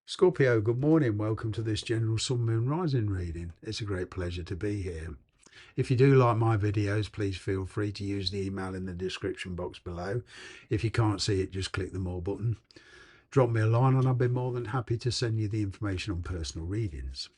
Scorpio, good morning. Welcome to this general sun, moon, rising reading. It's a great pleasure to be here. If you do like my videos, please feel free to use the email in the description box below. If you can't see it, just click the more button. Drop me a line and I'll be more than happy to send you the information on personal readings.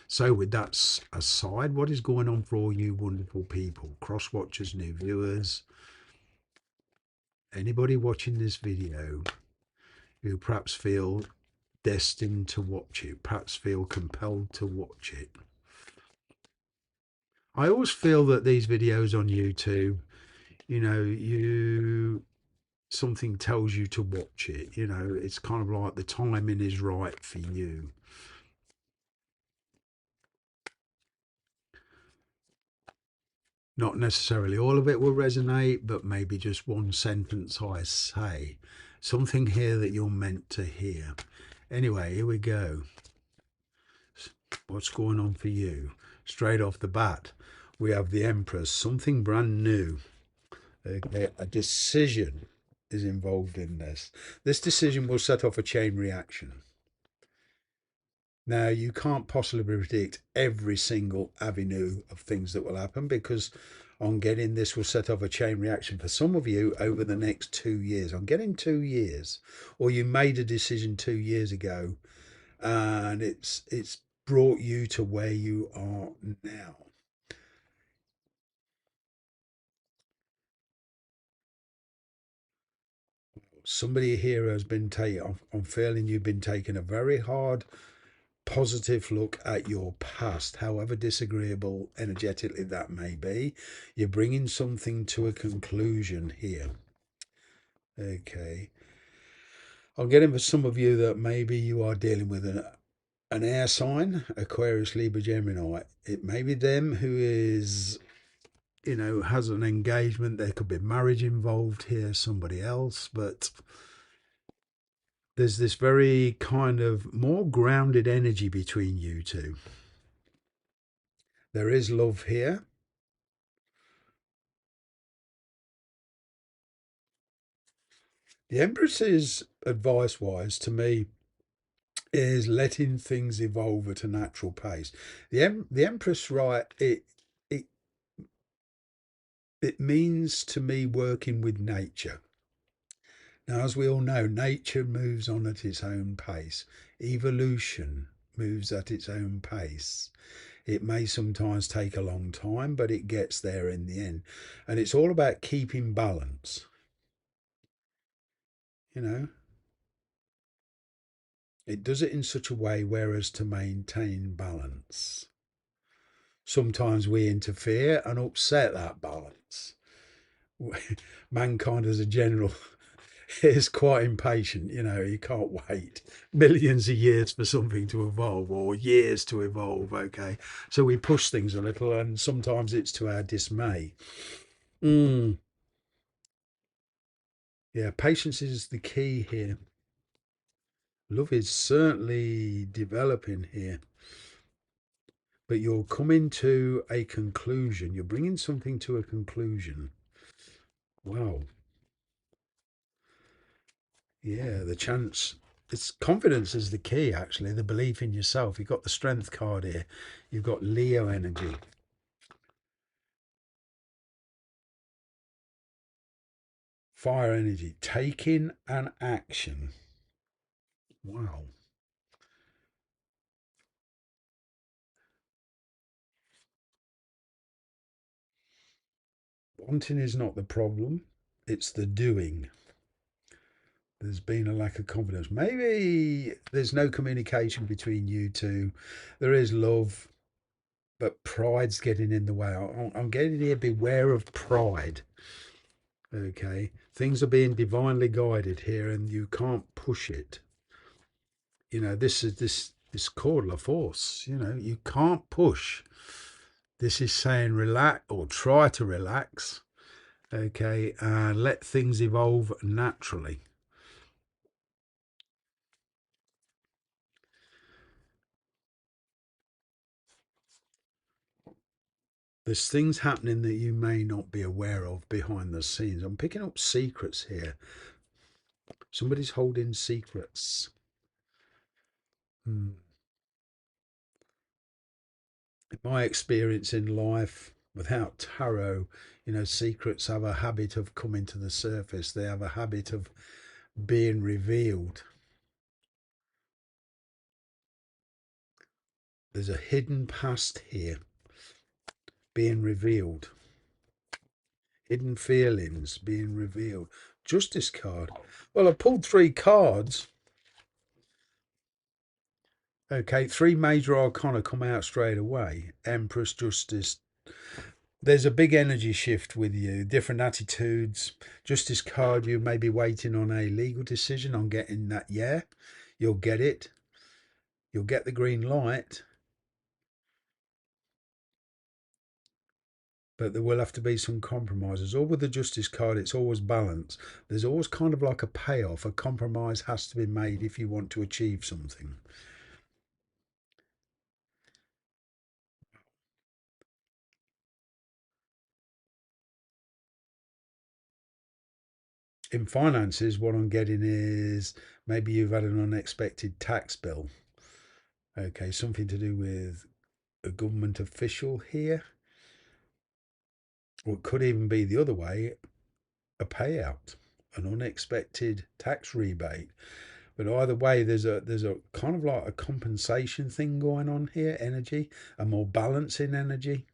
So with that aside, what is going on for all you wonderful people, cross watchers, new viewers, anybody watching this video who perhaps feel destined to watch it, perhaps feel compelled to watch it? I always feel that these videos on YouTube, you something tells you to watch it. It's kind of like the timing is right for you. Not necessarily all of it will resonate, but maybe just one sentence I say. Something here that you're meant to hear. Anyway, here we go. What's going on for you? Straight off the bat, we have the Empress, something brand new. A decision is involved in this. This decision will set off a chain reaction. Now, you can't possibly predict every single avenue of things that will happen because on getting this will set off a chain reaction for some of you over the next 2 years. I'm getting 2 years, or you made a decision 2 years ago and it's brought you to where you are now. Somebody here has been taking, I'm feeling you've been taking a very hard positive look at your past, however disagreeable energetically that may be. You're bringing something to a conclusion here. Okay. I'm getting for some of you that maybe you are dealing with an air sign, Aquarius, Libra, Gemini. It may be them who is, has an engagement. There could be marriage involved here, somebody else, but there's this very kind of more grounded energy between you two. There is love here. The Empress's advice wise to me is letting things evolve at a natural pace. The Empress, right, it it means to me working with nature. Now, as we all know, nature moves on at its own pace. Evolution moves at its own pace. It may sometimes take a long time, but it gets there in the end. And it's all about keeping balance, you know. It does it in such a way whereas to maintain balance. Sometimes we interfere and upset that balance. Mankind as a general is quite impatient, you can't wait millions of years for something to evolve or years to evolve, okay? So we push things a little and sometimes it's to our dismay. Yeah, patience is the key here. Love is certainly developing here, but you're coming to a conclusion. You're bringing something to a conclusion. Wow. Yeah, the chance. It's confidence is the key, actually, the belief in yourself. You've got the strength card here. You've got Leo energy. Fire energy. Taking an action. Wow. Wanting is not the problem. It's the doing. There's been a lack of confidence. Maybe there's no communication between you two. There is love, but pride's getting in the way. I'm getting here, beware of pride. Okay. Things are being divinely guided here and you can't push it. This called la force. You can't push. This is saying relax or try to relax. Okay. And let things evolve naturally. There's things happening that you may not be aware of behind the scenes. I'm picking up secrets here. Somebody's holding secrets. Mm. In my experience in life, without tarot, secrets have a habit of coming to the surface. They have a habit of being revealed. There's a hidden past here being revealed, hidden feelings being revealed. Justice card. Well, I pulled three cards. Okay, three major arcana come out straight away. Empress, Justice. There's a big energy shift with you, different attitudes. Justice card, you may be waiting on a legal decision on getting that. Yeah, you'll get it. You'll get the green light, but there will have to be some compromises. Or with the Justice card, it's always balance. There's always kind of like a payoff. A compromise has to be made if you want to achieve something. In finances, what I'm getting is maybe you've had an unexpected tax bill. Okay, something to do with a government official here. Or it could even be the other way, a payout, an unexpected tax rebate. But either way, there's a kind of like a compensation thing going on here, energy, a more balancing energy.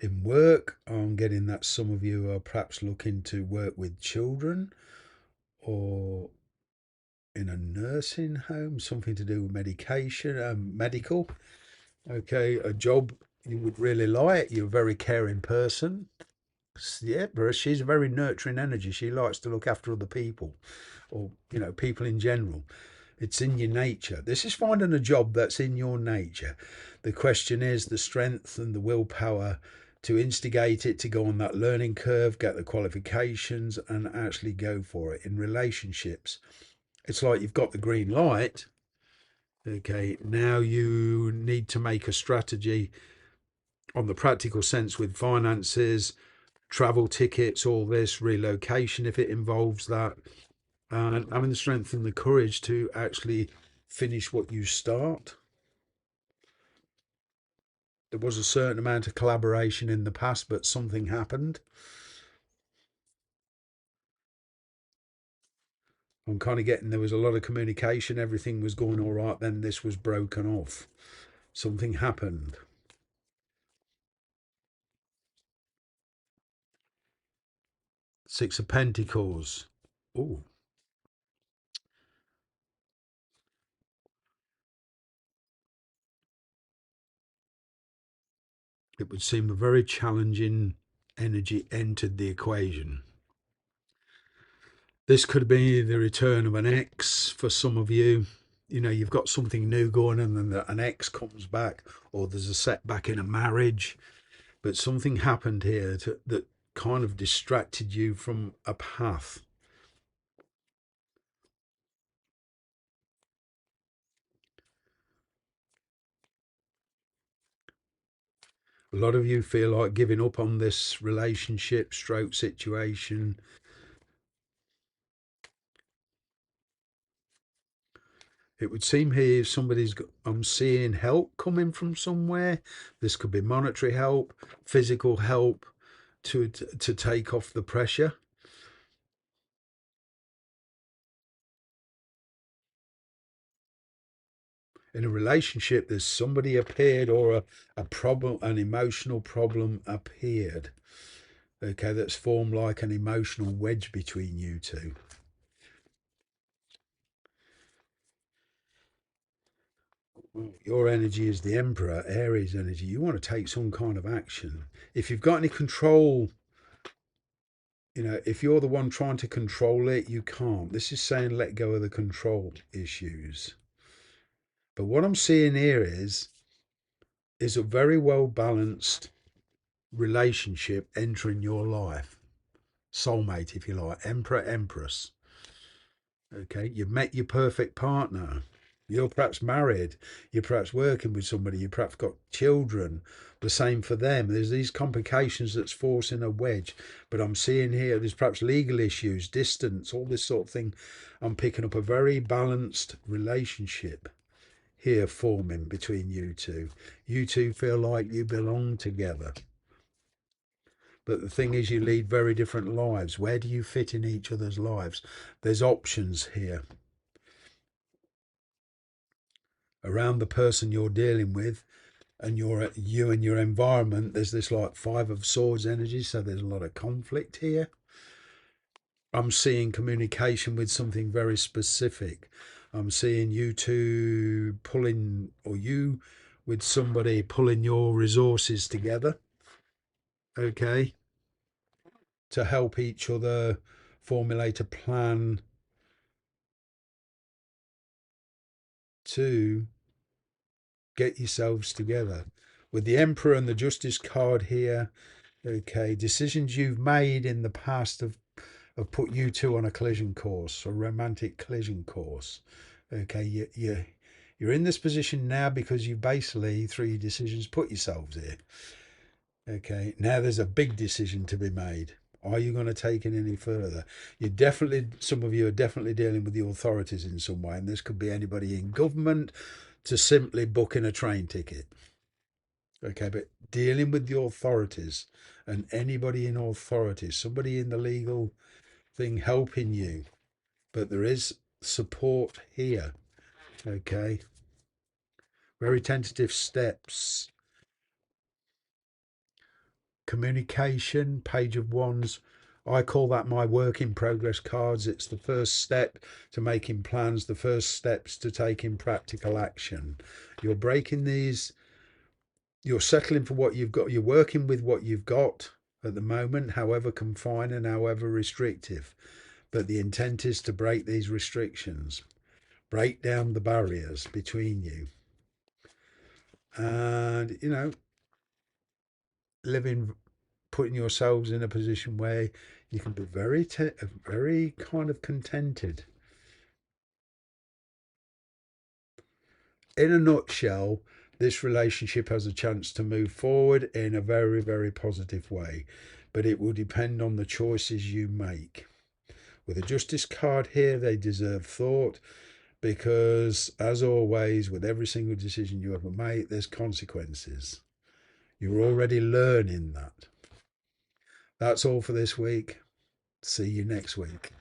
In work, I'm getting that some of you are perhaps looking to work with children or in a nursing home, something to do with medication, medical. Okay, a job you would really like. You're a very caring person. Yeah, but she's a very nurturing energy. She likes to look after other people, or people in general. It's in your nature. This is finding a job that's in your nature. The question is the strength and the willpower to instigate it, to go on that learning curve, get the qualifications, and actually go for it. In relationships, it's like you've got the green light. Okay, now you need to make a strategy on the practical sense with finances, travel tickets, all this, relocation if it involves that, and having the strength and the courage to actually finish what you start. There was a certain amount of collaboration in the past, but something happened. I'm kind of getting there was a lot of communication, everything was going all right, then this was broken off. Something happened. Six of Pentacles. Oh, it would seem a very challenging energy entered the equation. This could be the return of an ex for some of you. You've got something new going and then an ex comes back, or there's a setback in a marriage, but something happened here that kind of distracted you from a path. A lot of you feel like giving up on this relationship stroke situation. It would seem here I'm seeing help coming from somewhere. This could be monetary help, physical help to take off the pressure. In a relationship, there's somebody appeared, or a problem, an emotional problem appeared. Okay, that's formed like an emotional wedge between you two. Your energy is the Emperor, Aries energy. You want to take some kind of action. If you've got any control, if you're the one trying to control it, you can't. This is saying let go of the control issues. But what I'm seeing here is a very well balanced relationship entering your life. Soulmate, if you like, Emperor, Empress. Okay, you've met your perfect partner. You're perhaps married, you're perhaps working with somebody, you perhaps got children. The same for them. There's these complications that's forcing a wedge. But I'm seeing here there's perhaps legal issues, distance, all this sort of thing. I'm picking up a very balanced relationship here forming between you two. You two feel like you belong together. But the thing is, you lead very different lives. Where do you fit in each other's lives? There's options here around the person you're dealing with and you and your environment. There's this like five of swords energy, so there's a lot of conflict here. I'm seeing communication with something very specific. I'm seeing you two pulling, or you with somebody pulling your resources together, okay, to help each other formulate a plan to get yourselves together. With the Emperor and the Justice card here, okay, decisions you've made in the past have put you two on a collision course, a romantic collision course. Okay, you're in this position now because you basically, through your decisions, put yourselves here. Okay, now there's a big decision to be made. Are you going to take it any further? You definitely, some of you are definitely dealing with the authorities in some way, and this could be anybody in government to simply booking a train ticket. Okay, but dealing with the authorities and anybody in authority, somebody in the legal thing helping you, but there is support here. Okay, very tentative steps. Communication, Page of Wands. I call that my work in progress cards. It's the first step to making plans, the first steps to taking practical action. You're breaking these, you're settling for what you've got, you're working with what you've got at the moment, however confining, however restrictive. But the intent is to break these restrictions, break down the barriers between you. And, living, putting yourselves in a position where you can be very kind of contented. In a nutshell, this relationship has a chance to move forward in a very, very positive way, but it will depend on the choices you make. With a justice card here, they deserve thought because, as always, with every single decision you ever make, there's consequences. You're already learning that. That's all for this week. See you next week.